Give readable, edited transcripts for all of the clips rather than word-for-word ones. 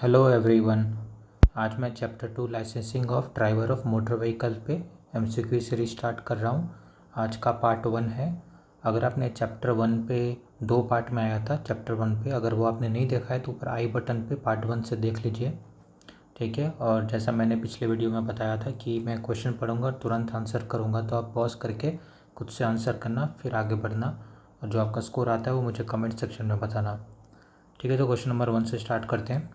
Hello everyone. आज मैं chapter 2 licensing of driver of motor vehicle पे एमसीक्यू सीरीज स्टार्ट कर रहा हूँ। आज का पार्ट 1 है। अगर आपने चैप्टर 1 पे 2 पार्ट में आया था चैप्टर 1 पे, अगर वो आपने नहीं देखा है तो ऊपर आई बटन पे पार्ट 1 से देख लीजिए, ठीक है। और जैसा मैंने पिछले वीडियो में बताया था कि मैं क्वेश्चन पढ़ूंगा तुरंत आंसर करूँगा, तो आप पॉज करके खुद से आंसर करना, फिर आगे बढ़ना, और जो आपका स्कोर आता है वो मुझे कमेंट सेक्शन में बताना, ठीक है। तो क्वेश्चन नंबर 1 से स्टार्ट करते हैं।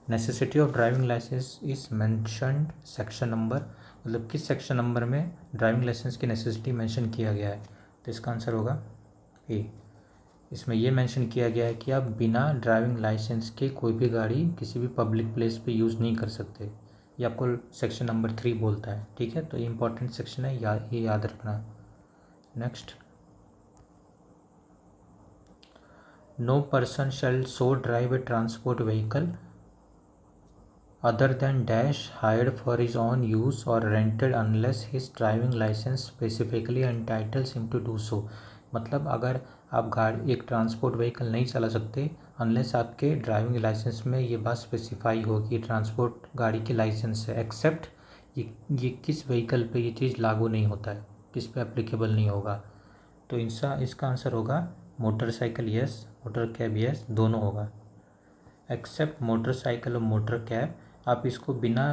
Necessity of driving licence is mentioned section number, मतलब किस सेक्शन नंबर में ड्राइविंग लाइसेंस की नेसेसिटी मेंशन किया गया है। तो इसका आंसर होगा ए। इसमें ये मेंशन किया गया है कि आप बिना ड्राइविंग लाइसेंस के कोई भी गाड़ी किसी भी पब्लिक प्लेस पे यूज़ नहीं कर सकते। ये आपको सेक्शन नंबर 3 बोलता है, ठीक है। तो ये इंपॉर्टेंट सेक्शन है, ये याद रखना। Next, no person shall so drive a transport vehicle other than dash hired for his own use or rented unless his driving license specifically entitles him to do so। मतलब अगर आप गाड़ी एक transport vehicle नहीं चला सकते unless आपके driving licence में ये बात स्पेसिफाई हो कि ट्रांसपोर्ट गाड़ी की लाइसेंस है, एक्सेप्ट ये किस व्हीकल पे ये चीज़ लागू नहीं होता है, किस पे एप्लीकेबल नहीं होगा। तो इसका आंसर होगा motorcycle yes, motor cab yes, दोनों होगा। एक्सेप्ट मोटरसाइकिल और मोटर कैब आप इसको बिना,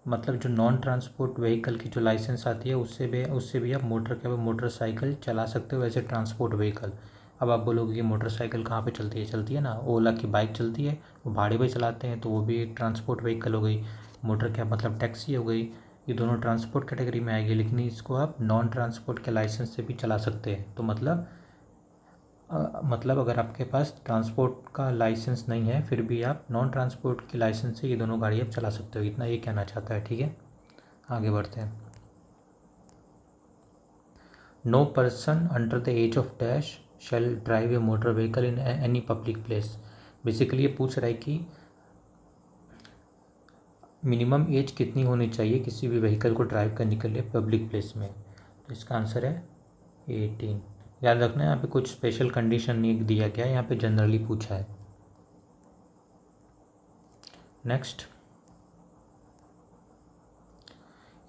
मतलब जो नॉन ट्रांसपोर्ट व्हीकल की जो लाइसेंस आती है उससे भी आप मोटर कैब और मोटरसाइकिल चला सकते हो, वैसे ट्रांसपोर्ट व्हीकल। अब आप बोलोगे कि मोटरसाइकिल कहाँ पे चलती है ना, ओला की बाइक चलती है, वो भाड़े पे चलाते हैं, तो वो भी एक ट्रांसपोर्ट व्हीकल हो गई। मोटर कैब मतलब टैक्सी हो गई, ये दोनों ट्रांसपोर्ट कैटेगरी में आएगी, लेकिन इसको आप नॉन ट्रांसपोर्ट के लाइसेंस से भी चला सकते हैं। तो मतलब अगर आपके पास ट्रांसपोर्ट का लाइसेंस नहीं है फिर भी आप नॉन ट्रांसपोर्ट के लाइसेंस से ये दोनों गाड़ी आप चला सकते हो, इतना ये कहना चाहता है, ठीक है। आगे बढ़ते हैं। No person under the age of dash shall drive a motor vehicle in any public place. Basically ये पूछ रहा है कि मिनिमम एज कितनी होनी चाहिए किसी भी व्हीकल को ड्राइव करने के लिए पब्लिक प्लेस में। तो इसका आंसर है 18। याद रखना है यहाँ पे कुछ स्पेशल कंडीशन नहीं दिया गया है, यहाँ पे जनरली पूछा है। Next,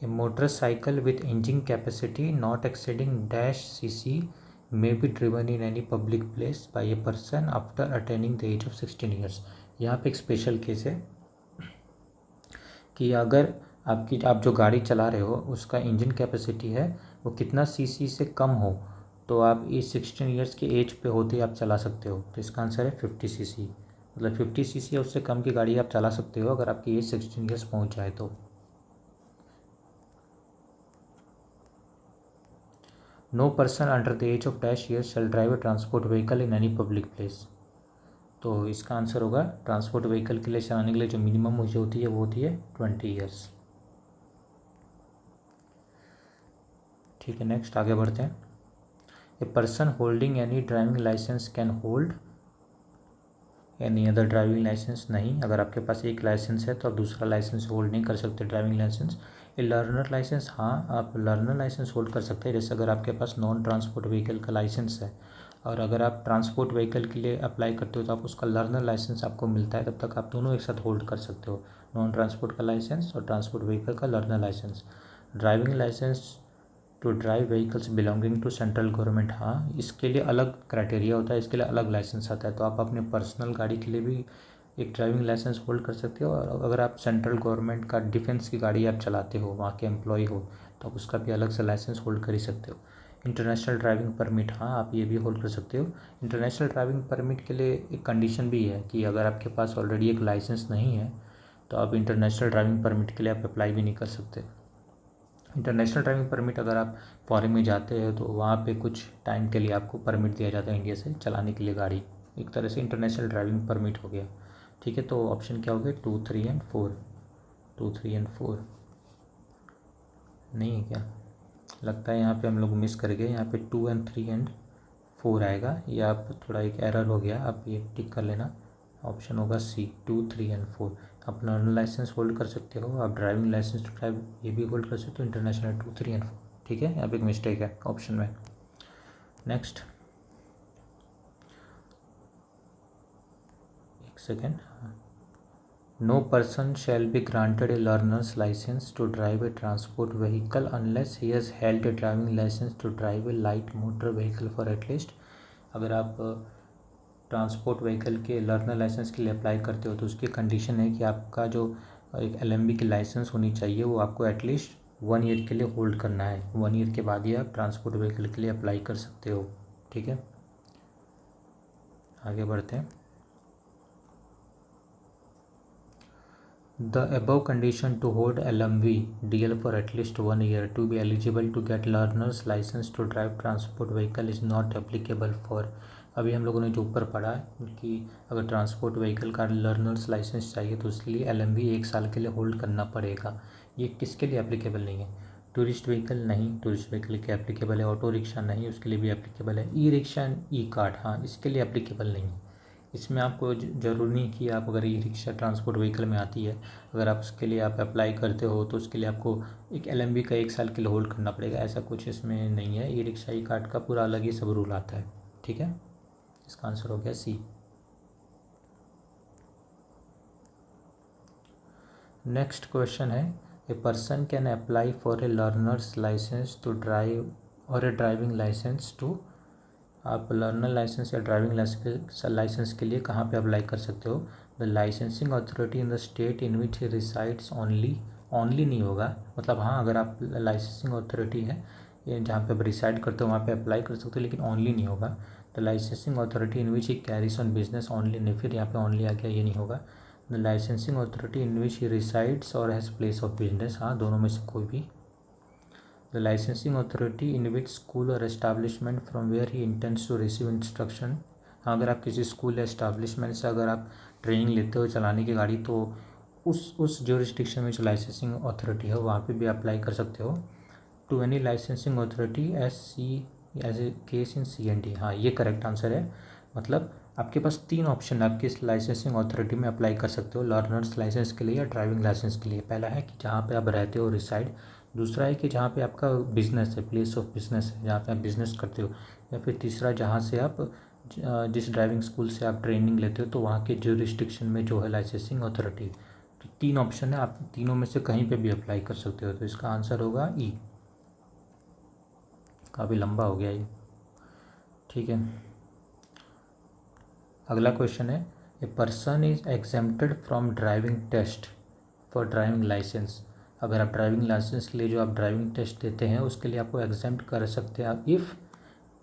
a motorcycle with engine capacity not exceeding dash cc may be driven in any public place by a person after attaining the age of 16 years। यहाँ पे एक स्पेशल केस है कि अगर आप जो गाड़ी चला रहे हो उसका इंजन कैपेसिटी है वो कितना सीसी से कम हो, तो आप इस 16 ईयर्स के एज पे होते ही आप चला सकते हो। तो इसका आंसर है 50 सीसी, मतलब 50 सीसी या उससे कम की गाड़ी आप चला सकते हो अगर आपकी एज 16 ईयर्स पहुँच जाए तो। No person under the age of dash years shall drive a transport vehicle in any public place. तो इसका आंसर होगा ट्रांसपोर्ट व्हीकल के लिए चलाने के लिए जो मिनिमम मुझे होती है वो होती है 20 ईयर्स, ठीक है। नेक्स्ट आगे बढ़ते हैं। A person holding any driving licence can hold any other driving licence. नहीं, अगर आपके पास एक लाइसेंस है तो आप दूसरा लाइसेंस होल्ड नहीं कर सकते driving licence. A learner licence, हाँ आप लर्नर लाइसेंस होल्ड कर सकते हैं, जैसे अगर आपके पास नॉन ट्रांसपोर्ट व्हीकल का लाइसेंस है और अगर आप ट्रांसपोर्ट व्हीकल के लिए अप्लाई करते हो तो आप उसका लर्नर लाइसेंस आपको मिलता है, तब तक आप दोनों एक साथ होल्ड कर सकते हो, नॉन ट्रांसपोर्ट का लाइसेंस और ट्रांसपोर्ट व्हीकल का learner licence. Driving licence to drive vehicles belonging to central government, हाँ इसके लिए अलग क्राइटेरिया होता है, इसके लिए अलग लाइसेंस आता है। तो आप अपने पर्सनल गाड़ी के लिए भी एक ड्राइविंग लाइसेंस होल्ड कर सकते हो, और अगर आप सेंट्रल गवर्नमेंट का डिफेंस की गाड़ी आप चलाते हो, वहाँ के एम्प्लॉय हो, तो आप उसका भी अलग से लाइसेंस होल्ड कर ही सकते हो। इंटरनेशनल ड्राइविंग परमिट, हाँ आप ये भी होल्ड कर सकते हो। इंटरनेशनल ड्राइविंग परमिट के लिए एक कंडीशन भी है कि अगर आपके पास ऑलरेडी एक लाइसेंस नहीं है तो आप इंटरनेशनल ड्राइविंग परमिट के लिए आप अप्लाई भी नहीं कर सकते। इंटरनेशनल ड्राइविंग परमिट अगर आप फॉरेन में जाते हैं तो वहाँ पे कुछ टाइम के लिए आपको परमिट दिया जाता है इंडिया से चलाने के लिए गाड़ी, एक तरह से इंटरनेशनल ड्राइविंग परमिट हो गया, ठीक है। तो ऑप्शन क्या हो गया 2, 3 एंड 4। 2, 3 एंड 4 नहीं है क्या, लगता है यहाँ पे हम लोग मिस कर गए, यहाँ पे 2 एंड 3 एंड 4 आएगा, ये आप थोड़ा एक एरर हो गया, आप ये टिक कर लेना। ऑप्शन होगा सी, 2, 3 एंड 4। आप लर्नर लाइसेंस होल्ड कर सकते हो, आप ड्राइविंग लाइसेंस टू ड्राइव ये भी होल्ड कर सकते हो, इंटरनेशनल 2, 3 एंड 4, ठीक है। यहाँ पे एक मिस्टेक है ऑप्शन में। नेक्स्ट, एक second, no person shall be granted a learner's licence to drive a transport vehicle unless he has held a driving licence to drive a light motor vehicle for at least. अगर आप transport vehicle के learner licence के लिए apply करते हो तो उसकी condition है कि आपका जो एक LMB की लाइसेंस होनी चाहिए वो आपको एटलीस्ट 1 ईयर के लिए होल्ड करना है। 1 ईयर के बाद ही आप ट्रांसपोर्ट व्हीकल के लिए अप्लाई कर सकते हो। ठीक है, आगे बढ़ते हैं। The above condition to hold LMV DL for at least 1 year to be eligible to get learner's license to drive transport vehicle is not applicable for। अभी हम लोगों ने जो ऊपर पढ़ा कि अगर ट्रांसपोर्ट व्हीकल का लर्नर्स लाइसेंस चाहिए तो उसके लिए LMV 1 साल के लिए होल्ड करना पड़ेगा। ये किसके लिए एप्लीकेबल नहीं है? टूरिस्ट व्हीकल नहीं, टूरिस्ट व्हीकल के एप्लीकेबल है। ऑटो रिक्शा नहीं, उसके लिए भी एप्लीकेबल है। ई रिक्शा ई कार्ड, हाँ, इसके लिए एप्लीकेबल नहीं है। इसमें आपको ज़रूरी नहीं कि आप अगर ई रिक्शा ट्रांसपोर्ट व्हीकल में आती है, अगर आप उसके लिए आप अप्लाई करते हो तो उसके लिए आपको एक LMB का 1 साल के लिए होल्ड करना पड़ेगा। ऐसा कुछ इसमें नहीं है। ई रिक्शा ई कार्ड का पूरा अलग ही सब रूल आता है। ठीक है, इसका आंसर हो गया सी। नेक्स्ट क्वेश्चन है, a person can apply for a learner's licence to drive और ए ड्राइविंग लाइसेंस टू। आप लर्नर लाइसेंस या ड्राइविंग लाइसेंस के लिए कहाँ पे अप्लाई कर सकते हो? The licensing authority in the state in which resides only नहीं होगा, मतलब हाँ, अगर आप लाइसेंसिंग अथॉरिटी है जहाँ पे आप रिसाइड करते हो वहाँ पे अप्लाई कर सकते हो, लेकिन ओनली नहीं होगा। The licensing authority in which he carries on business only नहीं, फिर यहाँ पे ओनली आ गया, ये नहीं होगा। The licensing authority in which he resides और हैज़ प्लेस ऑफ बिजनेस, हाँ, दोनों में से कोई भी। The licensing authority in which school और establishment from where he intends to receive instruction, हाँ, अगर आप किसी स्कूल या एस्टाब्लिशमेंट से अगर आप ट्रेनिंग लेते हो चलाने की गाड़ी तो उस ज्यूरिसडिक्शन में जो लाइसेंसिंग अथॉरिटी है वहाँ पे भी अप्लाई कर सकते हो। To any licensing authority as a case in CND, हाँ, ये करेक्ट आंसर है। मतलब आपके पास 3 ऑप्शन है, आप किस लाइसेंसिंग अथॉरिटी में अप्लाई कर सकते हो लर्नर्स लाइसेंस के लिए या ड्राइविंग लाइसेंस के लिए। पहला है कि जहाँ पे आप रहते हो रिसाइड, दूसरा है कि जहाँ पे आपका बिजनेस है, प्लेस ऑफ बिजनेस है, जहाँ पे आप बिजनेस करते हो, या फिर तीसरा जहाँ से आप जिस ड्राइविंग स्कूल से आप ट्रेनिंग लेते हो तो वहाँ के ज्यूरिसडिक्शन में जो है लाइसेंसिंग अथॉरिटी। तो 3 ऑप्शन है, आप तीनों में से कहीं पे भी अप्लाई कर सकते हो। तो इसका आंसर होगा ई। काफ़ी लंबा हो गया ये। ठीक है, अगला क्वेश्चन है, a person is exempted from driving test for driving licence. अगर आप ड्राइविंग लाइसेंस के लिए जो आप ड्राइविंग टेस्ट देते हैं उसके लिए आपको एग्जेम्प्ट कर सकते हैं if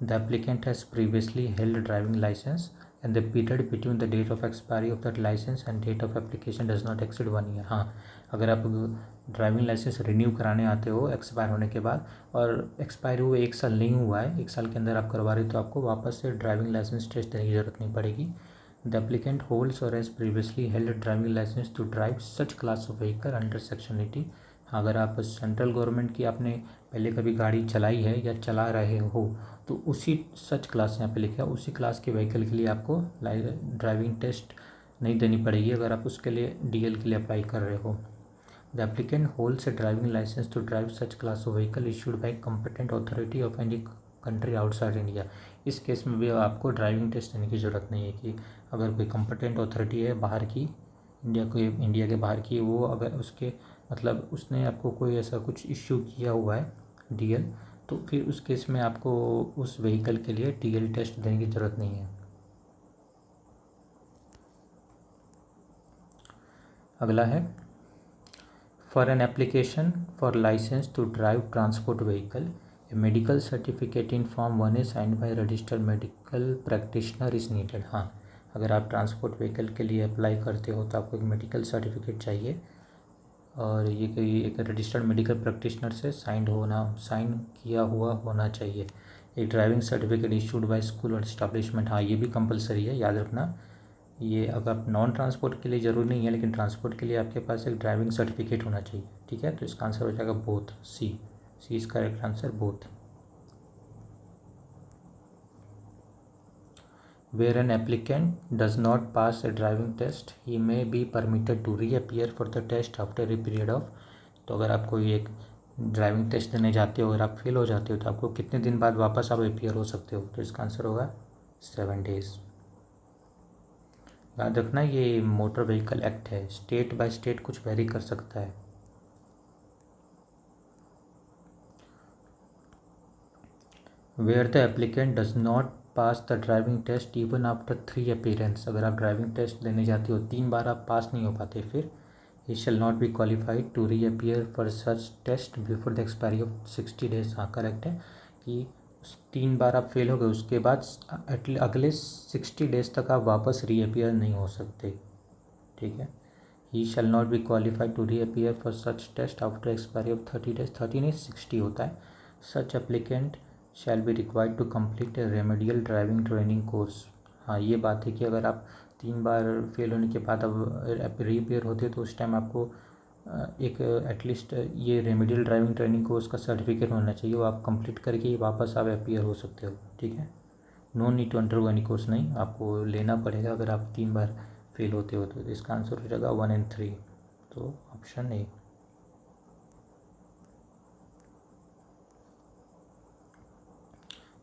the applicant has previously held driving licence and the period between the date of expiry of that licence and date of application does not exceed 1 year. हाँ, अगर आप ड्राइविंग लाइसेंस रिन्यू कराने आते हो expire होने के बाद और एक्सपायर हुए 1 साल नहीं हुआ है, 1 साल के अंदर आप करवा रहे हो तो आपको वापस से ड्राइविंग लाइसेंस टेस्ट देने की ज़रूरत नहीं पड़ेगी। द एप्लीकेंट होल्ड्स और has previously held driving licence to drive such class of vehicle under section 80। अगर आप सेंट्रल गवर्नमेंट की आपने पहले कभी गाड़ी चलाई है या चला रहे हो तो उसी सच क्लास यहाँ पे लिखा है, उसी क्लास के व्हीकल के लिए आपको ड्राइविंग टेस्ट नहीं देनी पड़ेगी अगर आप उसके लिए DL के लिए अप्लाई कर रहे हो। The applicant holds a driving licence to drive such class of vehicle issued by competent authority of any country outside India. इस केस में भी आपको ड्राइविंग टेस्ट देने की ज़रूरत नहीं है कि अगर कोई कॉम्पिटेंट अथॉरिटी है बाहर की, इंडिया के बाहर की, वो अगर उसके मतलब उसने आपको कोई ऐसा कुछ इश्यू किया हुआ है DL, तो फिर उस केस में आपको उस व्हीकल के लिए DL टेस्ट देने की ज़रूरत नहीं है। अगला है, for an application for licence to drive transport vehicle a medical certificate in form 1 is signed by registered medical practitioner is needed. हाँ, अगर आप ट्रांसपोर्ट व्हीकल के लिए अप्लाई करते हो तो आपको एक मेडिकल सर्टिफिकेट चाहिए और ये कोई एक रजिस्टर्ड मेडिकल प्रैक्टिशनर से साइन किया हुआ होना चाहिए। एक driving certificate issued by school और एस्टाब्लिशमेंट, हाँ, ये भी कंपलसरी है, याद रखना। ये अगर आप नॉन ट्रांसपोर्ट के लिए ज़रूरी नहीं है, लेकिन ट्रांसपोर्ट के लिए आपके पास एक ड्राइविंग सर्टिफिकेट होना चाहिए। ठीक है, तो इसका आंसर हो जाएगा both, C is correct answer, both. Where an applicant does not pass a driving test, he may be permitted to reappear for the test after a period of। तो अगर आप कोई एक ड्राइविंग टेस्ट देने जाते हो, अगर आप फेल हो जाते हो तो आपको कितने दिन बाद वापस आप अपीयर हो सकते हो? तो इसका आंसर होगा 7 days। याद रखना ये मोटर व्हीकल एक्ट है, स्टेट बाय स्टेट कुछ वेरी कर सकता है। Where the applicant does not pass the driving test even after 3 appearance, अगर आप ड्राइविंग टेस्ट देने जाते हो 3 बार आप पास नहीं हो पाते, फिर he shall not be qualified to reappear for such test before the expiry of 60 days. हाँ करेक्ट है कि 3 बार आप फेल हो गए उसके बाद अगले 60 डेज तक आप वापस री अपीयर नहीं हो सकते। ठीक है, he shall not be qualified to reappear for such test after expiry of 30 days, 30 नहीं 60 होता है। Such applicant shall be required to complete a remedial driving training course. हाँ ये बात है कि अगर आप 3 बार फेल होने के बाद अब रीअपीयर होते तो उस टाइम आपको एक एटलीस्ट ये रेमेडियल ड्राइविंग ट्रेनिंग कोर्स का सर्टिफिकेट होना चाहिए, वो आप कंप्लीट करके ही वापस आप अपीयर हो सकते हो। ठीक है, no need to undergo any course, नहीं आपको लेना पड़ेगा अगर आप 3 बार फेल होते हो तो इसका आंसर हो जाएगा 1 और 3, तो ऑप्शन ए।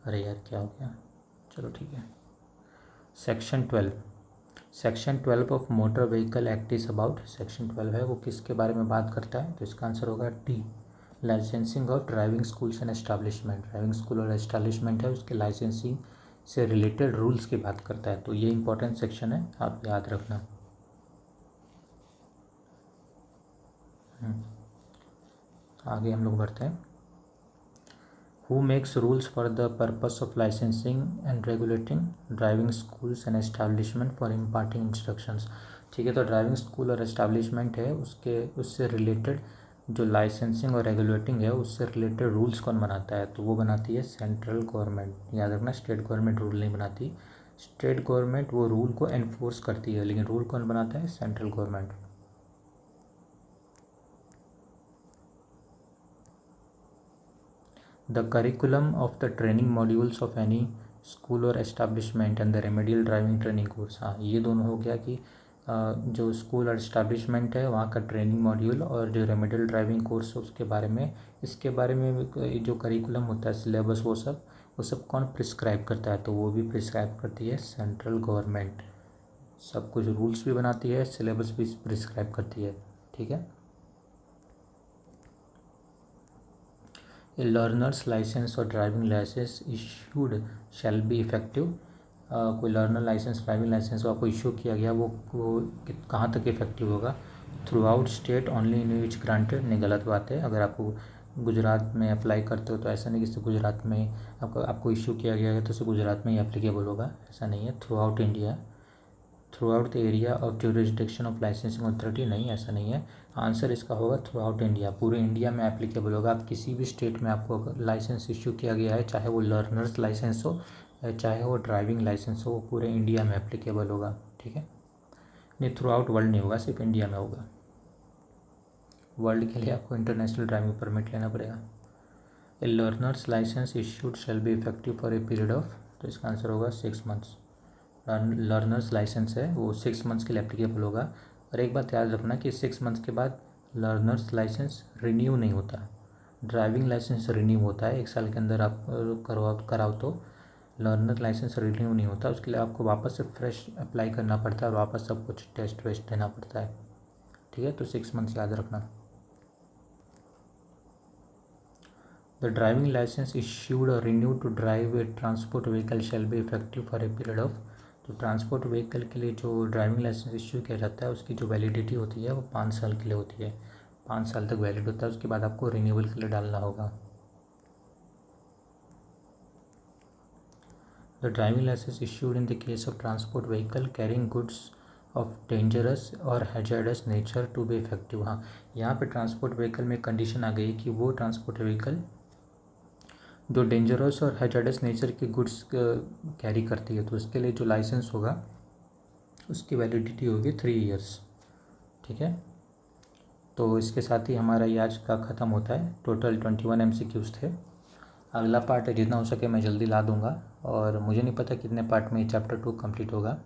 अरे यार क्या हो गया, चलो ठीक है। Section 12 of motor vehicle act is about, section 12 है वो किसके बारे में बात करता है, तो इसका आंसर होगा D, licensing of driving schools and establishment. Driving school और एस्टैब्लिशमेंट है उसके लाइसेंसिंग से रिलेटेड रूल्स की बात करता है, तो ये इंपॉर्टेंट सेक्शन है, आप याद रखना। आगे हम लोग बढ़ते हैं। Who makes rules for the purpose of licensing and regulating driving schools and establishment for imparting instructions। ठीक है, तो ड्राइविंग स्कूल और एस्टैब्लिशमेंट है उससे रिलेटेड जो लाइसेंसिंग और रेगुलेटिंग है उससे रिलेटेड रूल्स कौन बनाता है, तो वो बनाती है सेंट्रल गवर्नमेंट। याद रखना स्टेट गवर्नमेंट रूल नहीं बनाती, स्टेट गवर्नमेंट वो रूल को एनफोर्स करती है, लेकिन रूल कौन बनाता है, central government. The curriculum of the training modules of any school और establishment and the remedial driving training course. हाँ ये दोनों हो गया कि जो स्कूल और एस्टैब्लिशमेंट है वहाँ का ट्रेनिंग मॉड्यूल और जो रेमेडियल ड्राइविंग कोर्स है उसके बारे में, इसके बारे में जो करिकुलम होता है सिलेबस वो सब कौन प्रिस्क्राइब करता है, तो वो भी प्रिस्क्राइब करती है सेंट्रल गवर्नमेंट। सब कुछ रूल्स भी बनाती है, सिलेबस भी प्रिस्क्राइब करती है। ठीक है, ए लर्नर्स लाइसेंस और driving licence issued shall be effective. कोई लर्नर लाइसेंस ड्राइविंग लाइसेंस आपको इशू किया गया वो कहाँ तक इफेक्टिव होगा, throughout state only in which granted. नहीं गलत बात है, अगर आपको गुजरात में अप्लाई करते हो तो ऐसा नहीं कि सिर्फ गुजरात में आपको इशू किया गया है तो सिर्फ गुजरात में ही एप्लीकेबल होगा, ऐसा नहीं है। Through out India, through out the area of jurisdiction of licensing authority, नहीं ऐसा नहीं है। आंसर इसका होगा थ्रू आउट इंडिया, पूरे इंडिया में एप्लीकेबल होगा। आप किसी भी स्टेट में आपको अगर लाइसेंस इशू किया गया है, चाहे वो लर्नर्स लाइसेंस हो चाहे वो ड्राइविंग लाइसेंस हो, वो पूरे इंडिया में एप्लीकेबल होगा। ठीक है, नहीं थ्रू आउट वर्ल्ड नहीं होगा, सिर्फ इंडिया में होगा। वर्ल्ड के लिए आपको इंटरनेशनल ड्राइविंग परमिट लेना पड़ेगा। A learner's licence issued shall be effective for a period of, तो इसका आंसर होगा 6 मंथ्स। लर्नर्स लाइसेंस है वो 6 मंथ्स के लिए एप्लीकेबल होगा। और एक बात याद रखना कि 6 मंथ्स के बाद लर्नर्स लाइसेंस रिन्यू नहीं होता, ड्राइविंग लाइसेंस रिन्यू होता है। 1 साल के अंदर आप कराओ तो लर्नर लाइसेंस रिन्यू नहीं होता, उसके लिए आपको वापस से फ्रेश अप्लाई करना पड़ता है और वापस सब कुछ टेस्ट वेस्ट देना पड़ता है। ठीक है, तो 6 मंथ्स याद रखना। द ड्राइविंग लाइसेंस इश्यूड और renew to drive a transport vehicle shall be effective for a period of, तो ट्रांसपोर्ट व्हीकल के लिए जो ड्राइविंग लाइसेंस इश्यू किया जाता है उसकी जो वैलिडिटी होती है वो 5 साल के लिए होती है, 5 साल तक वैलिड होता है, उसके बाद आपको रिन्यूअल के लिए डालना होगा। The driving licence issued in the case of transport vehicle carrying goods of dangerous और hazardous nature to be effective. हाँ यहाँ पे ट्रांसपोर्ट व्हीकल में कंडीशन आ गई कि वो ट्रांसपोर्ट व्हीकल जो डेंजरस और हैजर्डस नेचर की गुड्स कैरी करती है, तो उसके लिए जो लाइसेंस होगा उसकी वैलिडिटी होगी 3 इयर्स। ठीक है, तो इसके साथ ही हमारा ये आज का ख़त्म होता है। टोटल 21 MCQs थे। अगला पार्ट जितना हो सके मैं जल्दी ला दूंगा, और मुझे नहीं पता कितने पार्ट में चैप्टर 2 कंप्लीट होगा।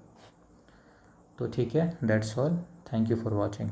तो ठीक है, that's all, thank you for watching.